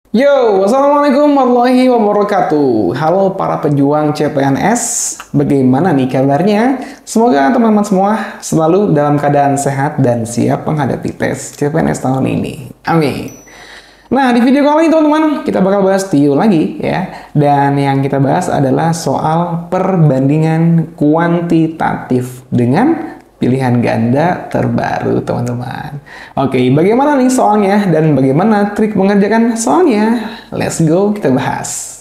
Yo, wassalamualaikum warahmatullahi wabarakatuh. Halo para pejuang CPNS, bagaimana nih kabarnya? Semoga teman-teman semua selalu dalam keadaan sehat dan siap menghadapi tes CPNS tahun ini. Amin. Nah, di video kali ini teman-teman, kita bakal bahas TIO lagi ya. Dan yang kita bahas adalah soal perbandingan kuantitatif dengan pilihan ganda terbaru, teman-teman. Oke, bagaimana nih soalnya dan bagaimana trik mengerjakan soalnya? Let's go, kita bahas.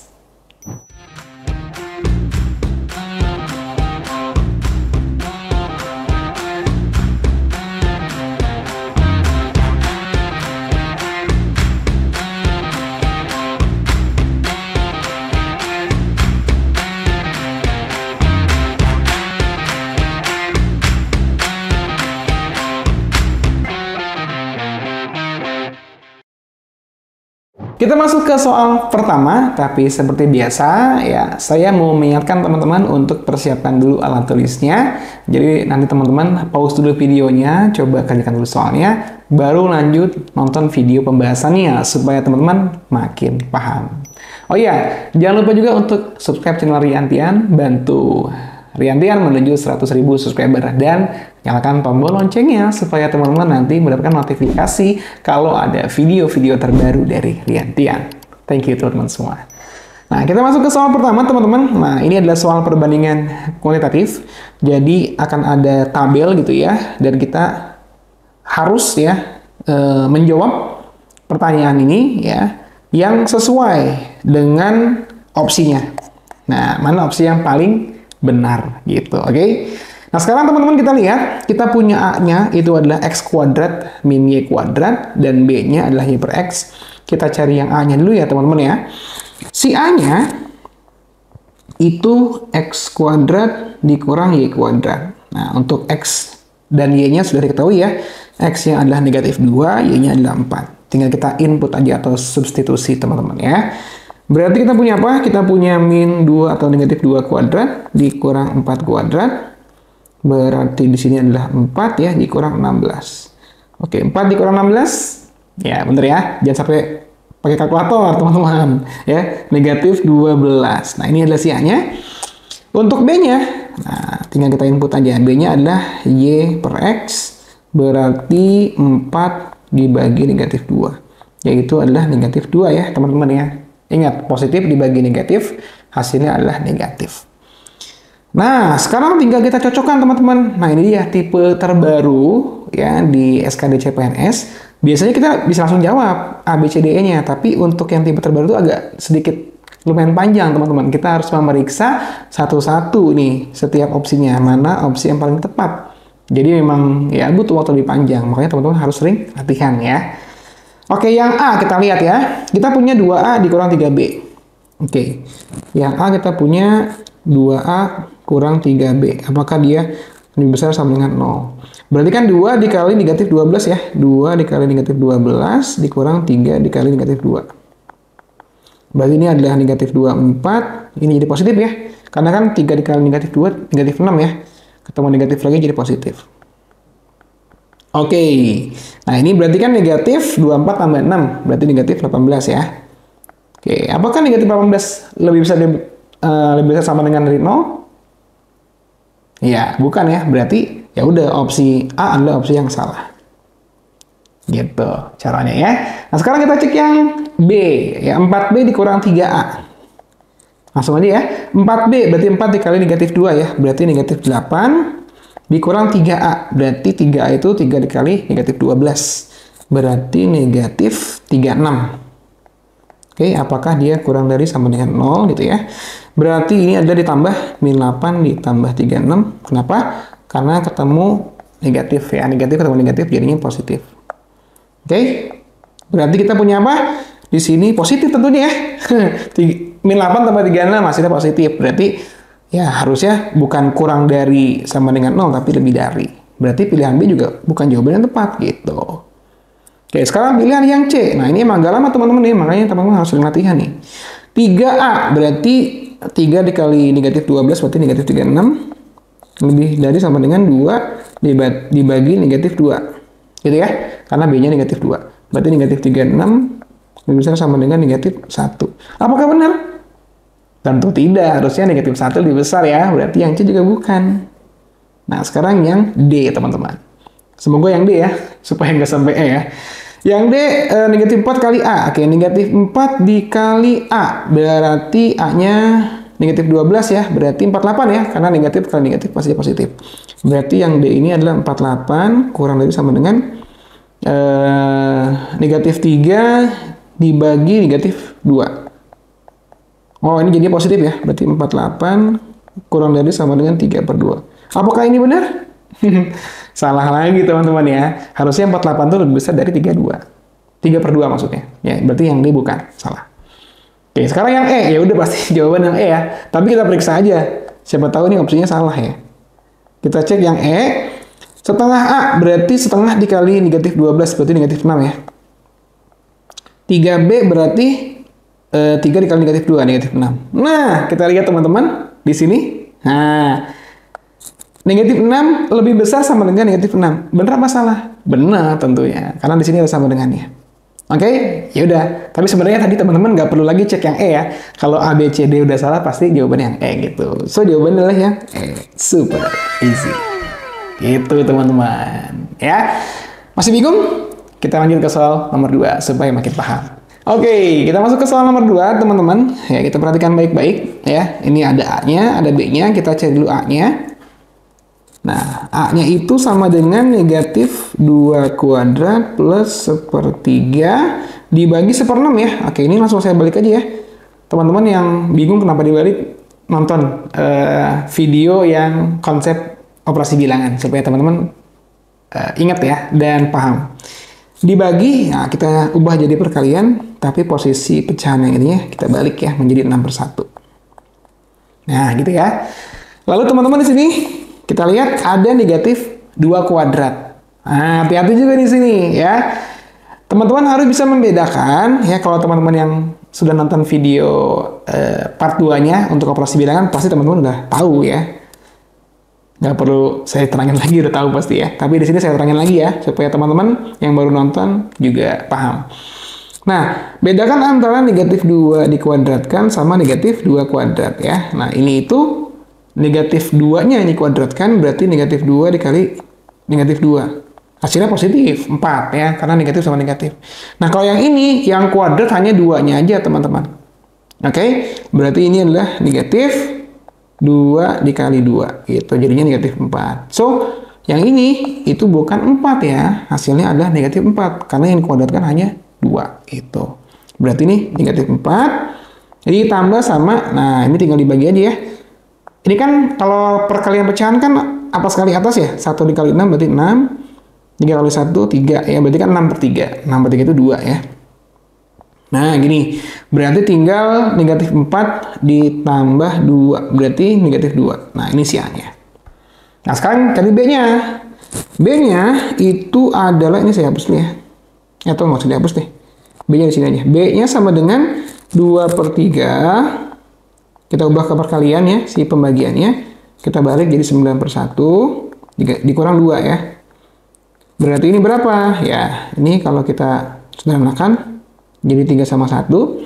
Kita masuk ke soal pertama, tapi seperti biasa ya, saya mau mengingatkan teman-teman untuk persiapkan dulu alat tulisnya. Jadi nanti teman-teman pause dulu videonya, coba kerjakan dulu soalnya, baru lanjut nonton video pembahasannya supaya teman-teman makin paham. Oh iya, jangan lupa juga untuk subscribe channel Riantian, bantu Riantian menuju 100.000 subscriber dan nyalakan tombol loncengnya supaya teman-teman nanti mendapatkan notifikasi kalau ada video-video terbaru dari Riantian. Thank you teman-teman semua. Nah, kita masuk ke soal pertama teman-teman. Nah, ini adalah soal perbandingan kuantitatif. Jadi akan ada tabel gitu ya, dan kita harus ya menjawab pertanyaan ini ya yang sesuai dengan opsinya. Nah, mana opsi yang paling benar gitu, oke? Nah, sekarang teman-teman kita lihat, kita punya A-nya itu adalah X kuadrat min Y kuadrat, dan B-nya adalah Y per X. Kita cari yang A-nya dulu ya teman-teman ya. Si A-nya itu X kuadrat dikurang Y kuadrat. Nah, untuk X dan Y-nya sudah diketahui ya. X-nya adalah negatif 2, Y-nya adalah 4. Tinggal kita input aja atau substitusi teman-teman ya. Berarti kita punya apa? Kita punya min 2 atau negatif 2 kuadrat dikurang 4 kuadrat. Berarti di sini adalah 4 ya, dikurang 16. Oke, 4 dikurang 16. Ya, bener ya. Jangan sampai pakai kalkulator, teman-teman. Ya, negatif 12. Nah, ini adalah si A-nya. Untuk B-nya, nah, tinggal kita input aja. B-nya adalah Y per X. Berarti 4 dibagi negatif 2. Yaitu adalah negatif 2 ya, teman-teman ya. Ingat, positif dibagi negatif, hasilnya adalah negatif. Nah, sekarang tinggal kita cocokkan teman-teman. Nah, ini dia tipe terbaru ya di SKD CPNS. Biasanya kita bisa langsung jawab A, B, C, D, E-nya. Tapi untuk yang tipe terbaru itu agak sedikit lumayan panjang teman-teman. Kita harus memeriksa satu-satu nih setiap opsinya. Mana opsi yang paling tepat. Jadi memang ya butuh waktu lebih panjang. Makanya teman-teman harus sering latihan ya. Oke, yang A kita lihat ya. Kita punya 2A dikurang 3B. Oke, yang A kita punya 2A kurang 3B. Apakah dia lebih besar sama dengan 0? Berarti kan 2 dikali negatif 12 ya. 2 dikali negatif 12 dikurang 3 dikali negatif 2. Berarti ini adalah negatif 24. Ini jadi positif ya. Karena kan 3 dikali negatif 2, negatif 6 ya. Ketemu negatif lagi jadi positif. Oke, nah ini berarti kan negatif 24 tambah 6, berarti negatif 18 ya. Oke, apakah negatif 18 lebih besar sama dengan dari 0? Ya, bukan ya, berarti ya udah opsi A adalah opsi yang salah. Gitu caranya ya. Nah, sekarang kita cek yang B, ya 4B dikurang 3A. Langsung aja ya, 4B berarti 4 dikali negatif 2 ya, berarti negatif 8. Dikurang 3A, berarti 3A itu 3 dikali negatif 12. Berarti negatif 36. Oke, apakah dia kurang dari sama dengan 0 gitu ya. Berarti ini ada ditambah min 8 ditambah 36. Kenapa? Karena ketemu negatif ya. Negatif ketemu negatif jadinya positif. Oke, berarti kita punya apa? Di sini positif tentunya ya. Min 8 tambah 36 hasilnya positif. Berarti ya harusnya bukan kurang dari sama dengan 0, tapi lebih dari. Berarti pilihan B juga bukan jawaban yang tepat gitu. Oke, sekarang pilihan yang C. Nah, ini emang agak lama teman-teman nih, makanya teman-teman harus sering latihan nih. 3A berarti 3 dikali negatif 12 berarti negatif 36. Lebih dari sama dengan 2 dibagi negatif 2. Gitu ya, karena B-nya negatif 2. Berarti negatif 36 lebih besar sama dengan negatif 1. Apakah benar? Tentu tidak, harusnya negatif 1 lebih besar ya, berarti yang C juga bukan. Nah, sekarang yang D, teman-teman. Semoga yang D ya, supaya nggak sampai E ya. Yang D, negatif 4 kali A. Oke, negatif 4 dikali A, berarti A-nya negatif 12 ya, berarti 48 ya, karena negatif kali negatif pasti positif. Berarti yang D ini adalah 48, kurang dari sama dengan negatif 3 dibagi negatif 2. Oh, ini jadi positif ya, berarti 48 kurang dari sama dengan 3/2. Apakah ini benar? Salah lagi teman-teman ya. Harusnya 48 itu lebih besar dari 32. 3/2 maksudnya. Ya, berarti yang D bukan. Salah. Oke, sekarang yang E. Ya udah pasti jawaban yang E ya. Tapi kita periksa aja. Siapa tahu ini opsinya salah ya. Kita cek yang E. Setengah A berarti setengah dikali negatif 12 berarti negatif 6 ya. 3B berarti 3 dikali negatif 2, negatif 6. Nah, kita lihat teman-teman di sini. Nah, negatif 6 lebih besar sama dengan negatif 6. Benar apa salah? Benar tentunya. Karena di sini ada sama dengannya. Oke, ya udah. Tapi sebenarnya tadi teman-teman nggak perlu lagi cek yang E ya. Kalau A, B, C, D udah salah, pasti jawaban yang E gitu. So, jawabannya adalah yang E. Super easy. Gitu teman-teman. Ya, masih bingung? Kita lanjut ke soal nomor 2 supaya makin paham. Oke, kita masuk ke soal nomor 2 teman-teman. Ya, kita perhatikan baik-baik ya. Ini ada A-nya, ada B-nya. Kita cek dulu A-nya. Nah, A-nya itu sama dengan negatif 2 kuadrat plus 1/3 dibagi 1/6 ya. Oke, ini langsung saya balik aja ya. Teman-teman yang bingung kenapa dibalik, nonton video yang konsep operasi bilangan. Supaya teman-teman ingat ya dan paham. Dibagi, nah kita ubah jadi perkalian, tapi posisi pecahan yang ini ya, kita balik ya menjadi 6/1. Nah, gitu ya. Lalu teman-teman di sini kita lihat ada negatif 2 kuadrat. Nah, hati-hati juga di sini ya. Teman-teman harus bisa membedakan ya, kalau teman-teman yang sudah nonton video part 2-nya untuk operasi bilangan pasti teman-teman udah tahu ya. Nggak perlu saya terangin lagi, udah tahu pasti ya. Tapi di sini saya terangin lagi ya supaya teman-teman yang baru nonton juga paham. Nah, bedakan antara negatif 2 dikuadratkan sama negatif 2 kuadrat ya. Nah, ini itu negatif 2-nya ini kuadratkan, berarti negatif 2 dikali negatif 2. Hasilnya positif, 4 ya, karena negatif sama negatif. Nah, kalau yang ini, yang kuadrat hanya 2-nya aja, teman-teman. Oke, berarti ini adalah negatif 2 dikali 2, gitu. Jadinya negatif 4. So, yang ini, itu bukan 4 ya, hasilnya adalah negatif 4, karena yang kuadratkan hanya 2, gitu. Berarti ini negatif 4, jadi tambah sama, nah ini tinggal dibagi aja ya. Ini kan kalau perkalian pecahan kan atas kali atas ya. 1 dikali 6 berarti 6. 3 kali 1, 3 ya. Berarti kan 6/3. 6/3 itu 2 ya. Nah gini. Berarti tinggal negatif 4 ditambah 2. Berarti negatif 2. Nah ini si A-nya. Nah sekarang cari B-nya. B-nya itu adalah, ini saya hapus dulu ya. Atau nggak usah dihapus deh. B-nya di sini aja. B-nya sama dengan 2/3. Kita ubah ke perkalian ya, si pembagiannya. Kita balik jadi 9/1, dikurang 2 ya. Berarti ini berapa? Ya, ini kalau kita sederhanakan, jadi 3 sama 1.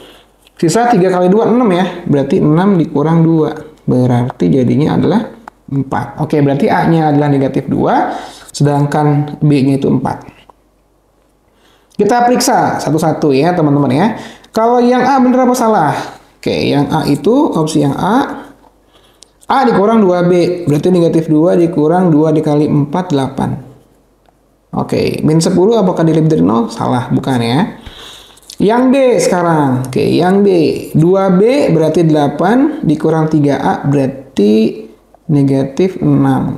Sisa 3 kali 2, 6 ya. Berarti 6 dikurang 2. Berarti jadinya adalah 4. Oke, berarti A-nya adalah negatif 2, sedangkan B-nya itu 4. Kita periksa satu-satu ya, teman-teman ya. Kalau yang A benar apa salah? Oke, yang A itu, opsi yang A dikurang 2B, berarti negatif 2 dikurang 2 dikali 4, 8. Oke, min 10 apakah dilebih dari 0? Salah, bukan ya. Yang B sekarang, oke, yang B, 2B berarti 8, dikurang 3A berarti negatif 6.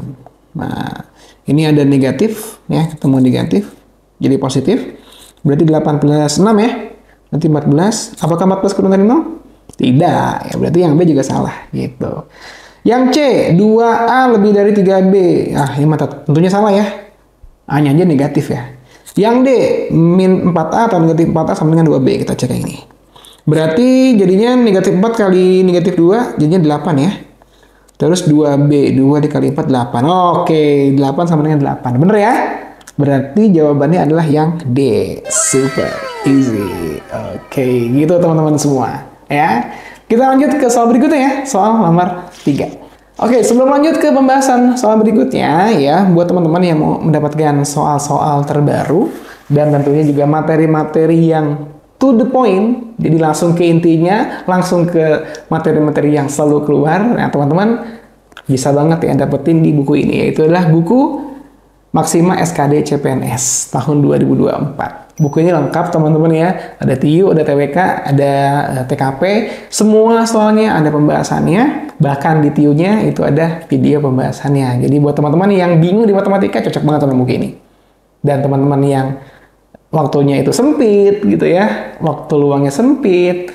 Nah, ini ada negatif, ya, ketemu negatif, jadi positif, berarti 8 plus 6 ya, nanti 14, apakah 14 kurang dari 0? Tidak, ya berarti yang B juga salah gitu. Yang C, 2A lebih dari 3B. Ah, ini tentunya salah ya. A-nya aja negatif ya. Yang D, min 4A atau negatif 4A sama dengan 2B. Kita cek yang ini. Berarti jadinya negatif 4 kali negatif 2, jadinya 8 ya. Terus 2B, 2 dikali 4, 8. Oke, 8 sama dengan 8. Bener ya? Berarti jawabannya adalah yang D. Super. easy. Oke, gitu teman-teman semua. Ya, kita lanjut ke soal berikutnya ya, soal nomor 3. Oke, sebelum lanjut ke pembahasan soal berikutnya ya, buat teman-teman yang mau mendapatkan soal-soal terbaru dan tentunya juga materi-materi yang to the point, jadi langsung ke intinya, langsung ke materi-materi yang selalu keluar. Nah, teman-teman bisa banget ya dapetin di buku ini, yaitu adalah buku Maksima SKD CPNS tahun 2024. Buku ini lengkap teman-teman ya, ada TIU, ada TWK, ada TKP, semua soalnya ada pembahasannya, bahkan di TIU-nya itu ada video pembahasannya. Jadi buat teman-teman yang bingung di matematika, cocok banget dengan buku ini. Dan teman-teman yang waktunya itu sempit gitu ya, waktu luangnya sempit,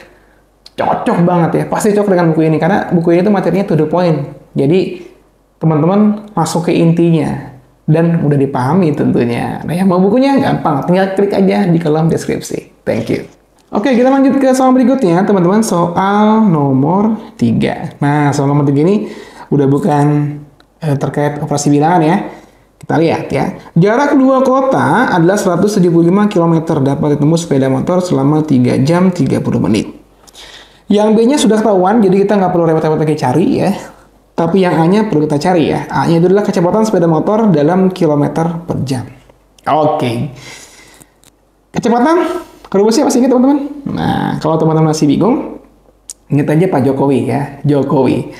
cocok banget ya, pasti cocok dengan buku ini, karena buku ini tuh materinya to the point. Jadi teman-teman masuk ke intinya dan udah dipahami tentunya. Nah, yang mau bukunya gampang, tinggal klik aja di kolom deskripsi. Thank you. Oke, kita lanjut ke soal berikutnya, teman-teman. Soal nomor 3. Nah, soal nomor 3 ini udah bukan terkait operasi bilangan ya. Kita lihat ya. Jarak dua kota adalah 175 km, dapat ditempuh sepeda motor selama 3 jam 30 menit. Yang B-nya sudah ketahuan, jadi kita nggak perlu repot-repot cari ya. Tapi yang A-nya perlu kita cari ya. A-nya itu adalah kecepatan sepeda motor dalam kilometer per jam. Oke. Kecepatan, rumusnya masih ingat teman-teman? Nah, kalau teman-teman masih bingung, ingat aja Pak Jokowi ya. Jokowi.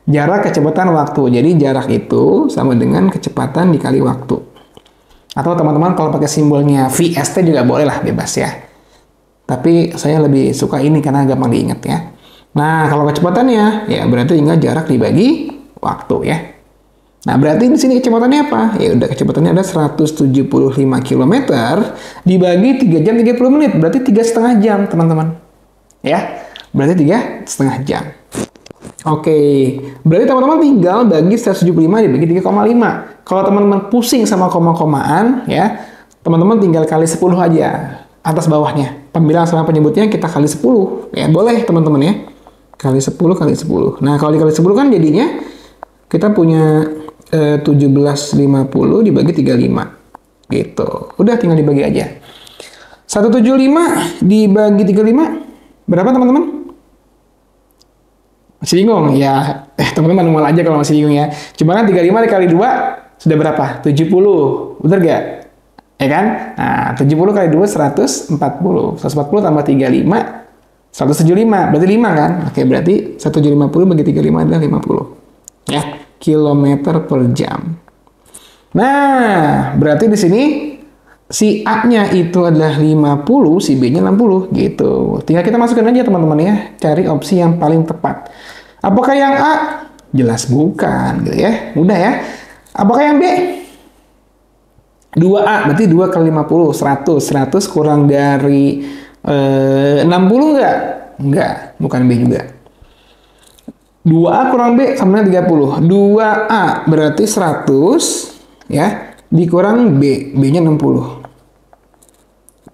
Jarak kecepatan waktu. Jadi jarak itu sama dengan kecepatan dikali waktu. Atau teman-teman kalau pakai simbolnya VST juga boleh lah, bebas ya. Tapi saya lebih suka ini karena gampang diingat ya. Nah, kalau kecepatannya, ya berarti tinggal jarak dibagi waktu ya. Nah, berarti di sini kecepatannya apa? Ya udah, kecepatannya ada 175 km dibagi 3 jam 30 menit. Berarti 3,5 jam, teman-teman. Ya, berarti 3,5 jam. Oke, berarti teman-teman tinggal bagi 175 dibagi 3,5. Kalau teman-teman pusing sama koma-komaan, ya, teman-teman tinggal kali 10 aja atas bawahnya. Pembilang sama penyebutnya kita kali 10. Ya, boleh teman-teman ya. Kali 10 kali 10. Nah, kalau dikali 10 kan jadinya kita punya 1750 dibagi 35. Gitu. Udah tinggal dibagi aja. 175 dibagi 35 berapa teman-teman? Masih bingung? Ya, teman-teman manual aja kalau masih bingung ya. Cuma kan 35 dikali 2 sudah berapa? 70. Bener gak? Ya kan? Nah, 70 kali 2 140. 140 tambah 35 175, berarti 5 kan? Oke, berarti 150 bagi 35 adalah 50. Ya, kilometer per jam. Nah, berarti di sini si A-nya itu adalah 50, si B-nya 60 gitu. Tinggal kita masukkan aja teman-teman ya, cari opsi yang paling tepat. Apakah yang A? Jelas bukan gitu ya. Mudah ya. Apakah yang B? 2A, berarti 2 kali 50, 100. 100 kurang dari 60 enggak? Enggak, bukan B juga. 2A kurang B sama dengan 30. 2A berarti 100 ya, dikurang B. B-nya 60.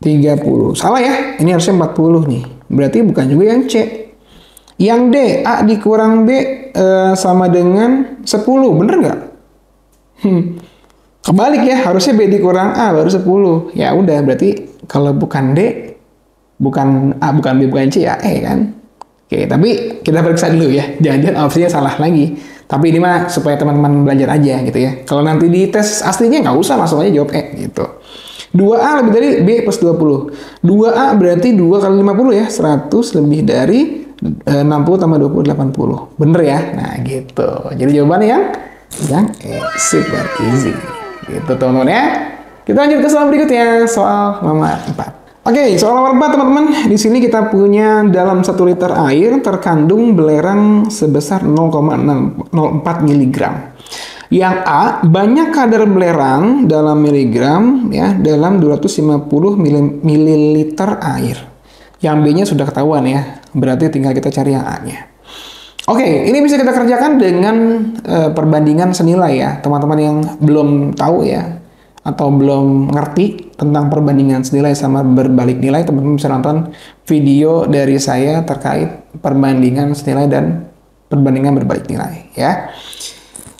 30. Salah ya? Ini harusnya 40 nih. Berarti bukan juga yang C. Yang D, A dikurang B sama dengan 10. Bener nggak? Kebalik ya, harusnya B dikurang A baru 10. Ya udah, berarti kalau bukan D, bukan A, bukan B, bukan C, ya E kan? Oke, tapi kita periksa dulu ya. Jangan-jangan opsinya salah lagi. Tapi ini mah supaya teman-teman belajar aja gitu ya. Kalau nanti di tes aslinya nggak usah, langsung aja jawab E gitu. 2A lebih dari B plus 20. 2A berarti 2 kali 50 ya. 100 lebih dari 60 tambah 20, 80. Bener ya? Nah gitu. Jadi jawabannya yang E, super easy. Gitu teman-teman ya. Kita lanjut ke soal berikutnya. Soal nomor 4. Oke, soal nomor 4 teman-teman. Di sini kita punya dalam 1 liter air terkandung belerang sebesar 0,04 mg. Yang A, banyak kadar belerang dalam miligram ya dalam 250 ml air. Yang B-nya sudah ketahuan ya. Berarti tinggal kita cari yang A-nya. Oke, ini bisa kita kerjakan dengan perbandingan senilai ya. Teman-teman yang belum tahu ya atau belum ngerti tentang perbandingan senilai sama berbalik nilai, teman-teman bisa nonton video dari saya terkait perbandingan senilai dan perbandingan berbalik nilai ya.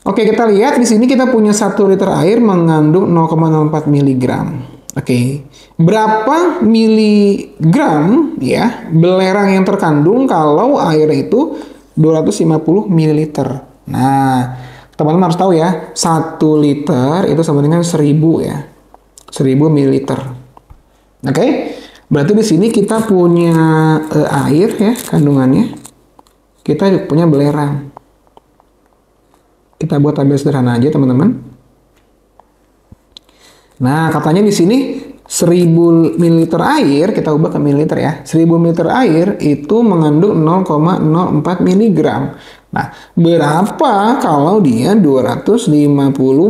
Oke, kita lihat di sini kita punya 1 liter air mengandung 0,04 mg. Oke, berapa miligram ya belerang yang terkandung kalau air itu 250 ml? Nah, teman-teman harus tahu ya, 1 liter itu sama dengan 1000 ya. 1000 ml. Oke, berarti di sini kita punya air ya kandungannya. Kita punya belerang. Kita buat tabel sederhana aja, teman-teman. Nah, katanya di sini 1000 ml air, kita ubah ke mililiter ya. 1000 ml air itu mengandung 0,04 mg. Nah, berapa kalau dia 250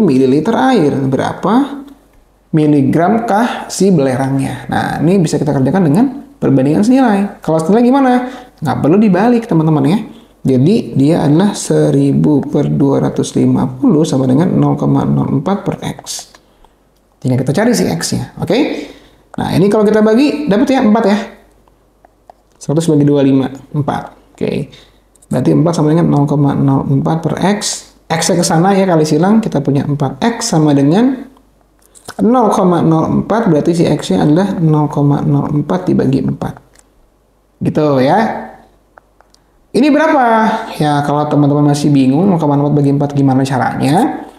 ml air? Berapa miligram kah si belerangnya? Nah, ini bisa kita kerjakan dengan perbandingan senilai. Kalau senilai gimana? Nggak perlu dibalik, teman-teman ya. Jadi, dia adalah 1000 per 250 sama dengan 0,04 per X. Tinggal kita cari si X-nya, oke? Nah, ini kalau kita bagi, dapat ya 4 ya. 100 bagi 25, 4. Oke. Berarti 4 sama dengan 0,04 per X. X-nya ke sana ya, kali silang, kita punya 4X sama dengan 0,04, berarti si X-nya adalah 0,04 dibagi 4. Gitu ya. Ini berapa? Ya, kalau teman-teman masih bingung 0,04 bagi 4 gimana caranya,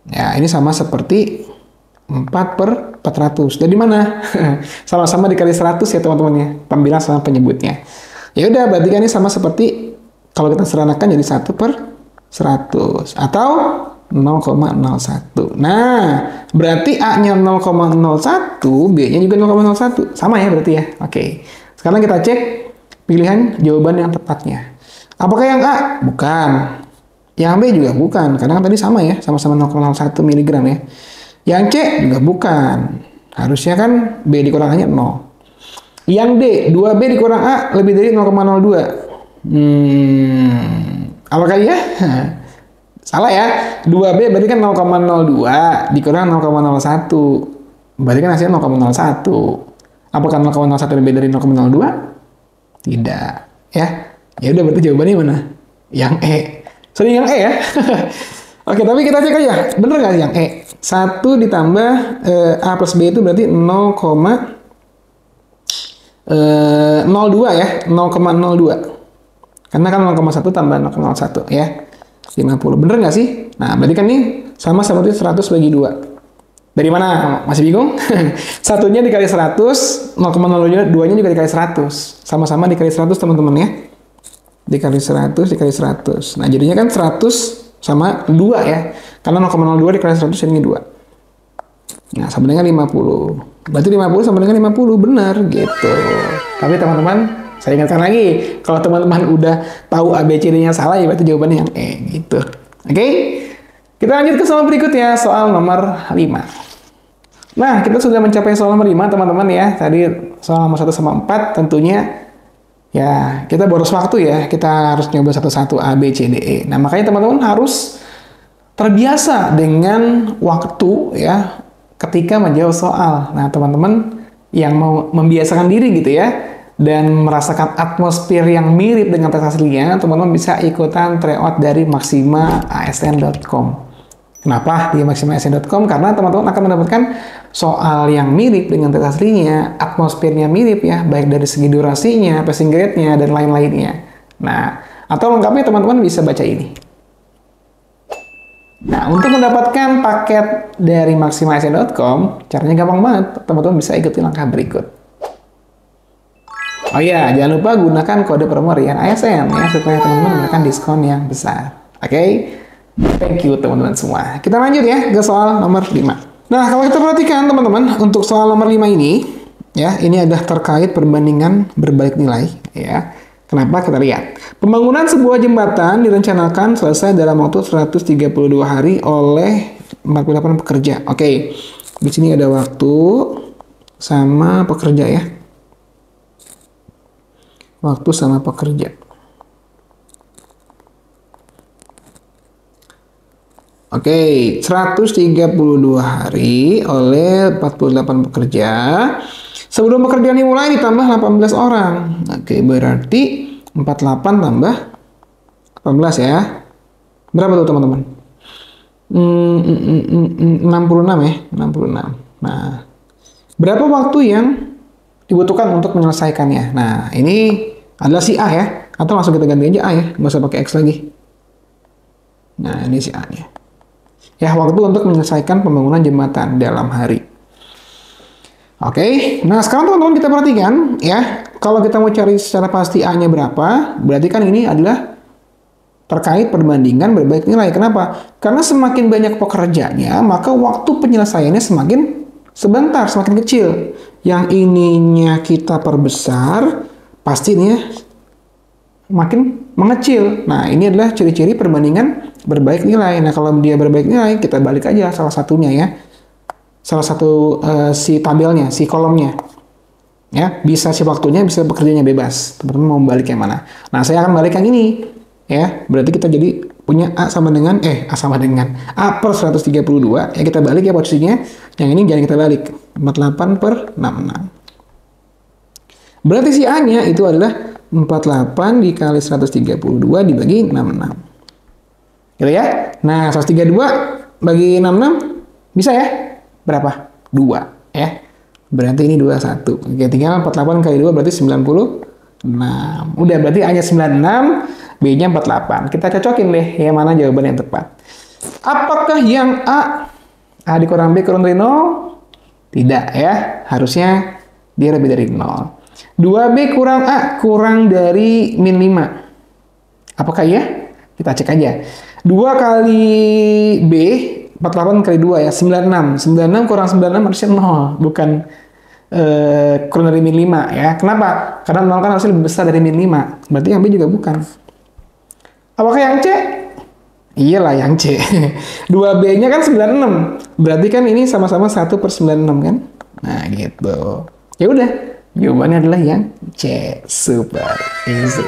ya ini sama seperti 4 per 400. Dari mana? Sama-sama dikali 100 ya teman-teman ya. Pembilang sama penyebutnya. Ya udah, berarti kan ini sama seperti kalau kita sederhanakan jadi 1 per 100 atau 0,01. Nah, berarti A-nya 0,01, B-nya juga 0,01. Sama ya berarti ya. Oke. Sekarang kita cek pilihan jawaban yang tepatnya. Apakah yang A? Bukan. Yang B juga bukan. Karena kan tadi sama ya, sama-sama 0,01 mg ya. Yang C juga bukan. Harusnya kan B dikurang A-nya 0. Yang D, 2B dikurang A lebih dari 0,02. Apakah iya? Salah ya. 2B berarti kan 0,02 dikurang 0,01. Berarti kan hasilnya 0,01. Apakah 0,01 lebih dari 0,02? Tidak. Ya. Ya udah, berarti jawabannya mana? Yang E. Sering yang E ya. Oke, tapi kita cek aja. Bener nggak yang E? 1 ditambah A plus B itu berarti 0,02 ya. 0,02. Karena kan 0,1 tambah 0,01 ya. 50. Bener nggak sih? Nah, berarti kan ini sama seperti 100 bagi 2. Dari mana? Masih bingung? Satunya dikali 100, 0,02-nya juga dikali 100. Sama-sama dikali 100, teman-teman ya. Dikali 100, dikali 100. Nah, jadinya kan 100 sama 2 ya. Karena 0,02 dikali 100 jadinya 2. Nah, sama dengan 50. Berarti 50 sama dengan 50. Benar, gitu. Tapi teman-teman, saya ingatkan lagi. Kalau teman-teman udah tahu ABCD-nya salah, ya berarti jawabannya yang E, gitu. Oke? Kita lanjut ke soal berikutnya, soal nomor 5. Nah, kita sudah mencapai soal nomor 5, teman-teman ya. Tadi soal nomor 1 sama 4 tentunya ya, kita boros waktu ya. Kita harus nyoba satu-satu A, B, C, D, E. Nah, makanya teman-teman harus terbiasa dengan waktu ya ketika menjawab soal. Nah, teman-teman yang mau membiasakan diri gitu ya dan merasakan atmosfer yang mirip dengan tes aslinya, teman-teman bisa ikutan tryout dari maximaasn.com. Kenapa di maximaasn.com? Karena teman-teman akan mendapatkan soal yang mirip dengan tes aslinya, atmosfernya mirip ya, baik dari segi durasinya, passing grade-nya, dan lain-lainnya. Nah, atau lengkapnya teman-teman bisa baca ini. Nah, untuk mendapatkan paket dari maximaasn.com, caranya gampang banget. Teman-teman bisa ikuti langkah berikut. Oh iya, jangan lupa gunakan kode promo Rian ASN ya, supaya teman-teman mendapatkan diskon yang besar. Oke? Thank you teman-teman semua. Kita lanjut ya ke soal nomor 5. Nah, kalau kita perhatikan teman-teman, untuk soal nomor 5 ini, ya, ini adalah terkait perbandingan berbalik nilai, ya. Kenapa? Kita lihat. Pembangunan sebuah jembatan direncanakan selesai dalam waktu 132 hari oleh 48 pekerja. Oke, di sini ada waktu sama pekerja ya. Waktu sama pekerja. Oke, 132 hari oleh 48 pekerja. Sebelum pekerjaan dimulai ditambah 18 orang. Oke, berarti 48 tambah 18 ya. Berapa tuh teman-teman? 66 ya, 66. Nah, Berapa waktu yang dibutuhkan untuk menyelesaikannya? Nah, ini adalah si A ya. Atau langsung kita ganti aja A ya. Nggak usah pakai X lagi. Nah, ini si A-nya. Ya, waktu untuk menyelesaikan pembangunan jembatan dalam hari. Oke, nah sekarang teman-teman kita perhatikan ya. Kalau kita mau cari secara pasti A-nya berapa, berarti kan ini adalah terkait perbandingan berbaik nilai. Kenapa? Karena semakin banyak pekerjanya, maka waktu penyelesaiannya semakin sebentar, semakin kecil. Yang ininya kita perbesar, pastinya makin mengecil. Nah, ini adalah ciri-ciri perbandingan berbaik nilai. Nah, kalau dia berbaik nilai, kita balik aja salah satunya ya. Salah satu si tabelnya, si kolomnya. Ya, bisa si waktunya, bisa pekerjaannya bebas. Teman-teman mau balik yang mana? Nah, saya akan balik yang ini. Ya, berarti kita jadi punya A sama dengan A per 132. Ya, kita balik ya posisinya. Yang ini jangan kita balik. 48 per 66. Berarti si A-nya itu adalah 48 dikali 132 dibagi 66. Gitu ya. Nah, 132 bagi 66 bisa ya? Berapa? 2 ya. Berarti ini 21. Oke, tinggal 48 kali 2 berarti 96. Udah, berarti A-nya 96, B-nya 48. Kita cocokin deh yang mana jawaban yang tepat. Apakah yang A dikurang B kurang dari 0? Tidak ya. Harusnya dia lebih dari 0. 2B kurang A kurang dari min 5. Apakah iya? Kita cek aja. 2 kali B, 48 kali 2 ya, 96. 96 kurang 96 harusnya 0. Bukan kurang dari min 5 ya. Kenapa? Karena 0 kan harusnya lebih besar dari min 5. Berarti yang B juga bukan. Apakah yang C? Iyalah yang C. 2B-nya kan 96. Berarti kan ini sama-sama 1 per 96 kan? Nah gitu. Ya udah. Jawabannya adalah yang C. Super easy.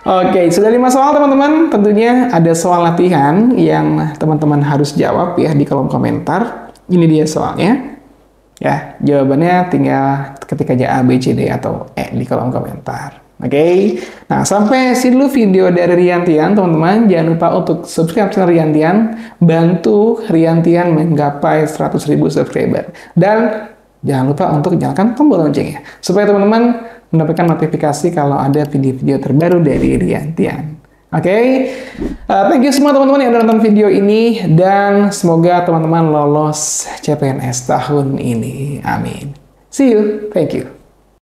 Oke, sudah 5 soal teman-teman. Tentunya ada soal latihan yang teman-teman harus jawab ya di kolom komentar. Ini dia soalnya. Ya, jawabannya tinggal ketik aja A, B, C, D, atau E di kolom komentar. Oke, nah sampai sini dulu video dari Riantian teman-teman. Jangan lupa untuk subscribe channel Riantian. Bantu Riantian menggapai 100.000 subscriber. Dan jangan lupa untuk nyalakan tombol loncengnya supaya teman-teman mendapatkan notifikasi kalau ada video-video terbaru dari Riantian. Oke, thank you semua teman-teman yang udah nonton video ini dan semoga teman-teman lolos CPNS tahun ini. Amin. See you. Thank you.